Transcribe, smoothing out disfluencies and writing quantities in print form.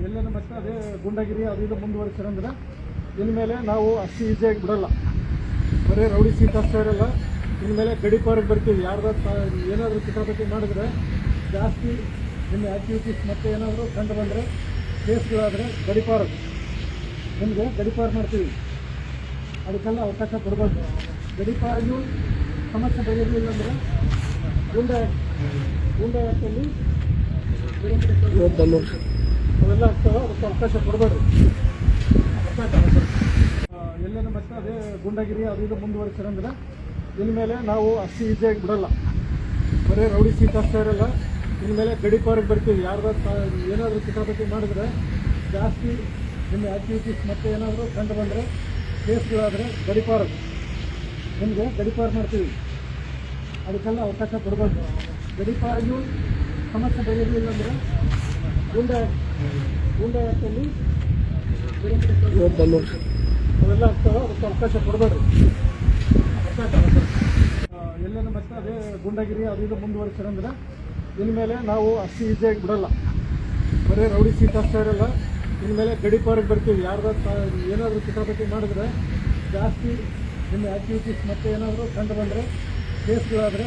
ಎಲ್ಲೇನು ಮತ್ತೆ ಅದೇ ಗುಂಡಗಿರಿ ಅದು ಇದು ಮುಂದುವರಿಸಿರಂದ್ರೆ ಇನ್ಮೇಲೆ ನಾವು ಅಷ್ಟು ಈಸಿಯಾಗಿ ಬಿಡಲ್ಲ. ಬರೀ ರೌಡಿ ಸೀಟ್ ಅಷ್ಟೇ ಇರಲ್ಲ, ಇನ್ಮೇಲೆ ಗಡಿಪಾರಿಗೆ ಬರ್ತೀವಿ. ಏನಾದರೂ ಕಿತಾಪತಿ ಮಾಡಿದ್ರೆ ಜಾಸ್ತಿ ನಿಮ್ಮ ಆ್ಯಕ್ಟಿವಿಟೀಸ್ ಮತ್ತೆ ಏನಾದರೂ ಕಂಡು ಬಂದರೆ ಕೇಸ್ಗಳಾದರೆ ನಿಮಗೆ ಗಡಿಪಾರು ಮಾಡ್ತೀವಿ. ಅದಕ್ಕೆಲ್ಲ ಅವಕಾಶ ಕೊಡಬಾರ್ದು. ಗಡಿಪಾರಿಗೂ ಸಮಸ್ಯೆ ಬಗೆಹರಿಲಿಲ್ಲ ಅಂದರೆ ಗೂಂಡಾ ಆ್ಯಕ್ಟಲ್ಲಿ ಅವೆಲ್ಲ ಆಗ್ತವೆ. ಅದಕ್ಕೆ ಅವಕಾಶ ಕೊಡಬೇಡ್ರಿ. ಎಲ್ಲೇನು ಮತ್ತೆ ಅದೇ ಗುಂಡಗಿರಿ ಅದು ಇದು ಮುಂದುವರಿಸಿರಂದ್ರೆ ಇನ್ಮೇಲೆ ನಾವು ಅಷ್ಟು ಈಸಿಯಾಗಿ ಬಿಡಲ್ಲ. ಬರೀ ರೌಡಿ ಸೀಟ್ ಅಷ್ಟೇ ಇರಲ್ಲ, ಇನ್ಮೇಲೆ ಗಡಿಪಾರಿಗೆ ಬರ್ತೀವಿ. ಏನಾದರೂ ಕಿತಾಪತಿ ಮಾಡಿದ್ರೆ ಜಾಸ್ತಿ ನಿಮ್ಮ ಆ್ಯಕ್ಟಿವಿಟೀಸ್ ಮತ್ತೆ ಏನಾದರೂ ಕಂಡು ಬಂದರೆ ಕೇಸ್ಗಳಾದರೆ ನಿಮಗೆ ಗಡಿಪಾರು ಮಾಡ್ತೀವಿ. ಅದಕ್ಕೆಲ್ಲ ಅವಕಾಶ ಕೊಡಬಾರ್ದು. ಗಡಿಪಾರಿಗೂ ಸಮಸ್ಯೆ ಬಗೆಹರಿಲಿಲ್ಲ ಅಂದರೆ ಗೂಂಡಾ ಆ್ಯಕ್ಟಲ್ಲಿ ಅವೆಲ್ಲ ಆಗ್ತವೆ. ಅದಕ್ಕೆ ಅವಕಾಶ ಕೊಡಬೇಡ್ರಿ. ಎಲ್ಲೇನು ಮತ್ತೆ ಅದೇ ಗುಂಡಗಿರಿ ಅದು ಇದು ಮುಂದುವರಿಸಿರಂದ್ರೆ ಇನ್ಮೇಲೆ ನಾವು ಅಷ್ಟು ಈಸಿಯಾಗಿ ಬಿಡಲ್ಲ. ಬರೀ ರೌಡಿ ಸೀಟ್ ಅಷ್ಟೇ ಇರಲ್ಲ, ಇನ್ಮೇಲೆ ಗಡಿಪಾರಿಗೆ ಬರ್ತೀವಿ. ಏನಾದರೂ ಕಿತಾಪತಿ ಮಾಡಿದ್ರೆ ಜಾಸ್ತಿ ನಿಮ್ಮ ಆ್ಯಕ್ಟಿವಿಟೀಸ್ ಮತ್ತೆ ಏನಾದರೂ ಕಂಡು ಬಂದರೆ ಕೇಸ್ಗಳಾದರೆ